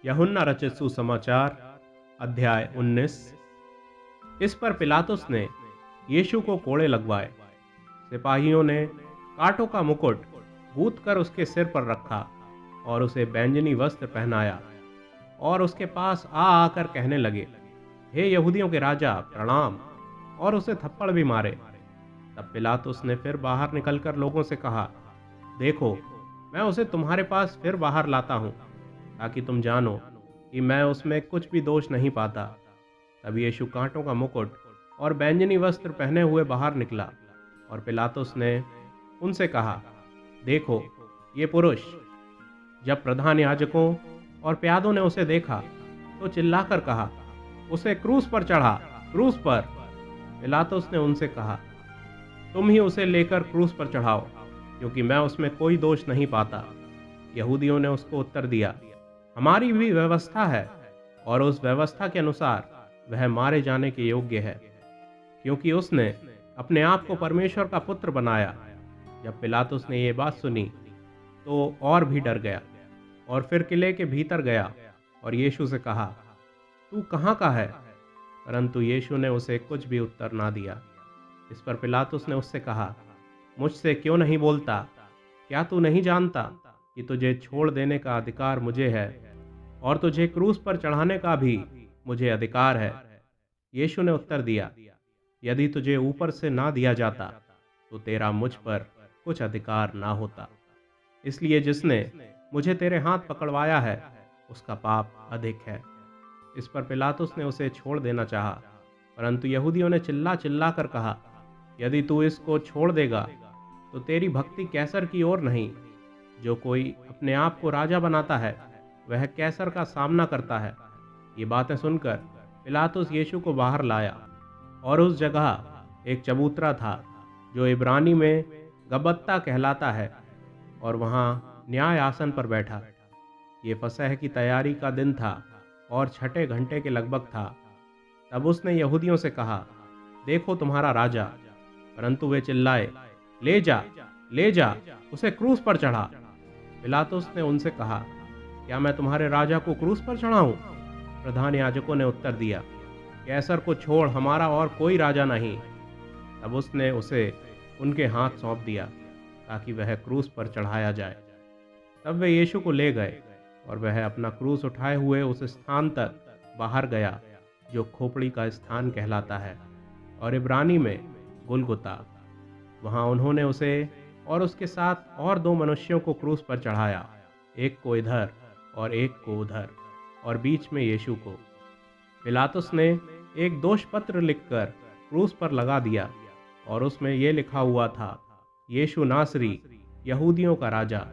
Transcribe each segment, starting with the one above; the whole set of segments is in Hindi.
यूहन्ना रचित सुसमाचार अध्याय 19। इस पर पिलातुस ने यीशु को कोड़े लगवाए। सिपाहियों ने कांटों का मुकुट गूंथ कर उसके सिर पर रखा और उसे बैंजनी वस्त्र पहनाया और उसके पास आकर कहने लगे, हे यहूदियों के राजा प्रणाम, और उसे थप्पड़ भी मारे। तब पिलातुस ने फिर बाहर निकलकर लोगों से कहा, देखो, मैं उसे तुम्हारे पास फिर बाहर लाता हूं, ताकि तुम जानो कि मैं उसमें कुछ भी दोष नहीं पाता। तब यीशु कांटों का मुकुट और बैंजनी वस्त्र पहने हुए बाहर निकला, और पिलातुस ने उनसे कहा, देखो ये पुरुष। जब प्रधान याजकों और प्यादों ने उसे देखा तो चिल्लाकर कहा, उसे क्रूस पर चढ़ा, क्रूस पर। पिलातुस ने उनसे कहा, तुम ही उसे लेकर क्रूस पर चढ़ाओ, क्योंकि मैं उसमें कोई दोष नहीं पाता। यहूदियों ने उसको उत्तर दिया, हमारी भी व्यवस्था है, और उस व्यवस्था के अनुसार वह मारे जाने के योग्य है, क्योंकि उसने अपने आप को परमेश्वर का पुत्र बनाया। जब पिलातुस ने ये बात सुनी तो और भी डर गया, और फिर किले के भीतर गया और यीशु से कहा, तू कहाँ का है? परंतु यीशु ने उसे कुछ भी उत्तर ना दिया। इस पर पिलातुस ने उससे कहा, मुझसे क्यों नहीं बोलता? क्या तू नहीं जानता कि तुझे छोड़ देने का अधिकार मुझे है, और तुझे क्रूस पर चढ़ाने का भी मुझे अधिकार है? यीशु ने उत्तर दिया, यदि तुझे ऊपर से ना दिया जाता तो तेरा मुझ पर कुछ अधिकार ना होता। इसलिए जिसने मुझे तेरे हाथ पकड़वाया है उसका पाप अधिक है। इस पर पिलातुस ने उसे छोड़ देना चाहा, परंतु यहूदियों ने चिल्ला चिल्ला कर कहा, यदि तू इसको छोड़ देगा तो तेरी भक्ति कैसर की ओर नहीं। जो कोई अपने आप को राजा बनाता है वह कैसर का सामना करता है। ये बातें सुनकर पिलातुस यीशु को बाहर लाया, और उस जगह एक चबूतरा था जो इब्रानी में गब्बता कहलाता है, और वहाँ न्याय आसन पर बैठा। ये फसह की तैयारी का दिन था और छठे घंटे के लगभग था। तब उसने यहूदियों से कहा, देखो तुम्हारा राजा। परंतु वे चिल्लाए, ले जा, ले जा, उसे क्रूस पर चढ़ा। पिलातुस ने उनसे कहा, क्या मैं तुम्हारे राजा को क्रूस पर चढ़ाऊं? प्रधान याजकों ने उत्तर दिया, कैसर को छोड़ हमारा और कोई राजा नहीं। तब उसने उसे उनके हाथ सौंप दिया, ताकि वह क्रूस पर चढ़ाया जाए। तब वे यीशु को ले गए, और वह अपना क्रूस उठाए हुए उस स्थान तक बाहर गया जो खोपड़ी का स्थान कहलाता है, और इब्रानी में गुलगुता। वहाँ उन्होंने उसे और उसके साथ और दो मनुष्यों को क्रूस पर चढ़ाया, एक को इधर और एक को उधर, और बीच में यीशु को। पिलातुस ने एक दोष पत्र लिखकर क्रूस पर लगा दिया, और उसमें यह लिखा हुआ था, यीशु नासरी, यहूदियों का राजा।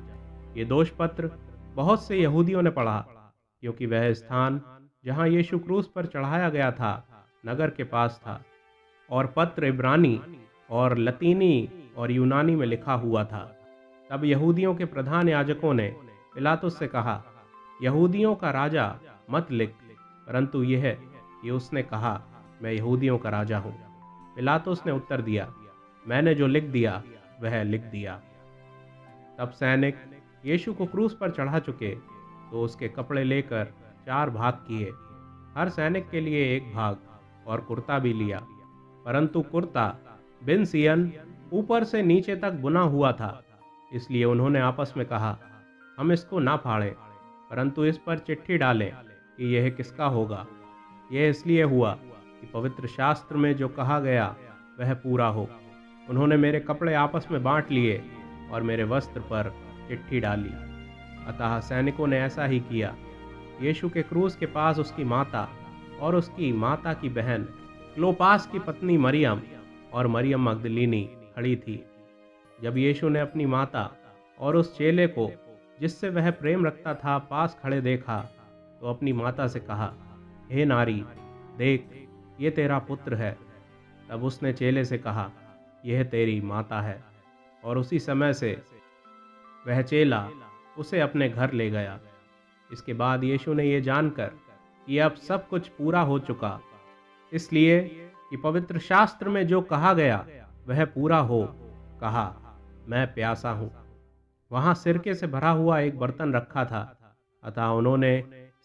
ये दोष पत्र बहुत से यहूदियों ने पढ़ा, क्योंकि वह स्थान जहाँ यीशु क्रूस पर चढ़ाया गया था नगर के पास था, और पत्र इब्रानी और लतीनी और यूनानी में लिखा हुआ था। तब यहूदियों के प्रधान याजकों ने पिलातुस से कहा, यहूदियों का राजा मत लिख, परंतु यह कि उसने कहा, मैं यहूदियों का राजा हूँ। पिलातुस ने उत्तर दिया, मैंने जो लिख दिया वह लिख दिया। तब सैनिक यीशु को क्रूस पर चढ़ा चुके तो उसके कपड़े लेकर 4 भाग किए, हर सैनिक के लिए एक भाग, और कुर्ता भी लिया। परंतु कुर्ता बिन सियन ऊपर से नीचे तक बुना हुआ था। इसलिए उन्होंने आपस में कहा, हम इसको ना फाड़ें, परंतु इस पर चिट्ठी डालें कि यह किसका होगा। यह इसलिए हुआ कि पवित्र शास्त्र में जो कहा गया वह पूरा हो। उन्होंने मेरे कपड़े आपस में बांट लिए और मेरे वस्त्र पर चिट्ठी डाली। अतः सैनिकों ने ऐसा ही किया। यीशु के क्रूस के पास उसकी माता और उसकी माता की बहन क्लोपास की पत्नी मरियम और मरियम मगदलीनी खड़ी थी। जब यीशु ने अपनी माता और उस चेले को जिससे वह प्रेम रखता था पास खड़े देखा, तो अपनी माता से कहा, हे नारी, देख, ये तेरा पुत्र है। तब उसने चेले से कहा, यह तेरी माता है। और उसी समय से वह चेला उसे अपने घर ले गया। इसके बाद यीशु ने यह जानकर कि अब सब कुछ पूरा हो चुका, इसलिए कि पवित्र शास्त्र में जो कहा गया वह पूरा हो, कहा, मैं प्यासा हूँ। वहाँ सिरके से भरा हुआ एक बर्तन रखा था, अतः उन्होंने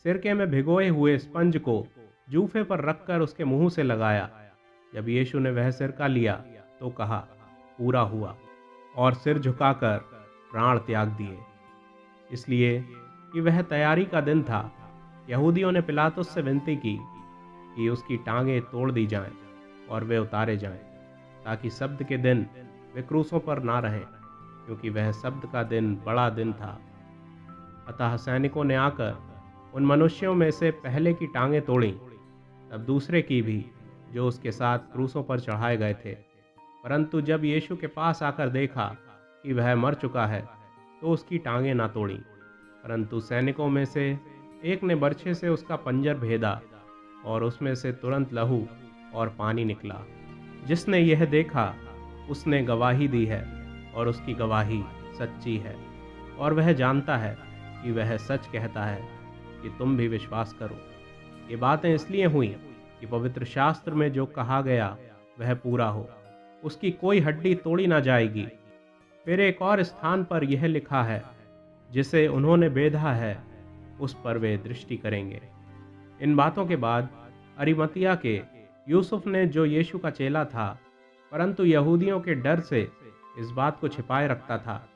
सिरके में भिगोए हुए स्पंज को जूफे पर रखकर उसके मुंह से लगाया। जब यीशु ने वह सिरका लिया तो कहा, पूरा हुआ, और सिर झुकाकर प्राण त्याग दिए। इसलिए कि वह तैयारी का दिन था, यहूदियों ने पिलातुस से विनती की कि उसकी टांगें तोड़ दी जाएं और वे उतारे जाएं, ताकि शब्द के दिन वे क्रूसों पर ना रहें, क्योंकि वह शब्द का दिन बड़ा दिन था। अतः सैनिकों ने आकर उन मनुष्यों में से पहले की टांगें तोड़ी, तब दूसरे की भी, जो उसके साथ क्रूसों पर चढ़ाए गए थे। परंतु जब यीशु के पास आकर देखा कि वह मर चुका है, तो उसकी टांगें ना तोड़ी। परंतु सैनिकों में से एक ने बर्छे से उसका पंजर भेदा, और उसमें से तुरंत लहू और पानी निकला। जिसने यह देखा उसने गवाही दी है, और उसकी गवाही सच्ची है, और वह जानता है कि वह सच कहता है, कि तुम भी विश्वास करो। ये बातें इसलिए हुई कि पवित्र शास्त्र में जो कहा गया वह पूरा हो, उसकी कोई हड्डी तोड़ी ना जाएगी। फिर एक और स्थान पर यह लिखा है, जिसे उन्होंने बेधा है उस पर वे दृष्टि करेंगे। इन बातों के बाद अरिमतिया के यूसुफ ने, जो यीशु का चेला था परंतु यहूदियों के डर से इस बात को छिपाए रखता था,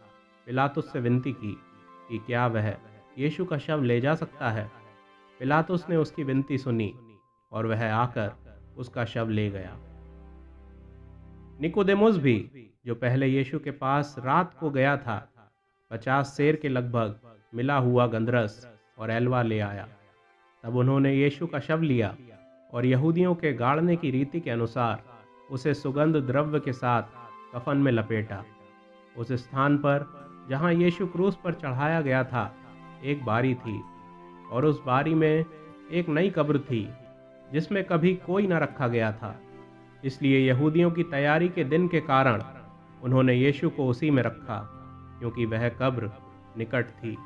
पिलातुस से विनती की कि क्या वह यीशु का शव ले जा सकता है। पिलातुस ने उसकी विनती सुनी, और वह आकर उसका शव ले गया। निकोदेमुस भी, जो पहले यीशु के पास रात को गया था, 50 सेर के लगभग मिला हुआ गंधरस और एलवा ले आया। तब उन्होंने यीशु का शव लिया और यहूदियों के गाड़ने की रीति के अनुसार उसे सुगंध द्रव्य के साथ कफन में लपेटा। उस स्थान पर जहां यीशु क्रूस पर चढ़ाया गया था, एक बारी थी, और उस बारी में एक नई कब्र थी, जिसमें कभी कोई न रखा गया था। इसलिए यहूदियों की तैयारी के दिन के कारण उन्होंने यीशु को उसी में रखा, क्योंकि वह कब्र निकट थी।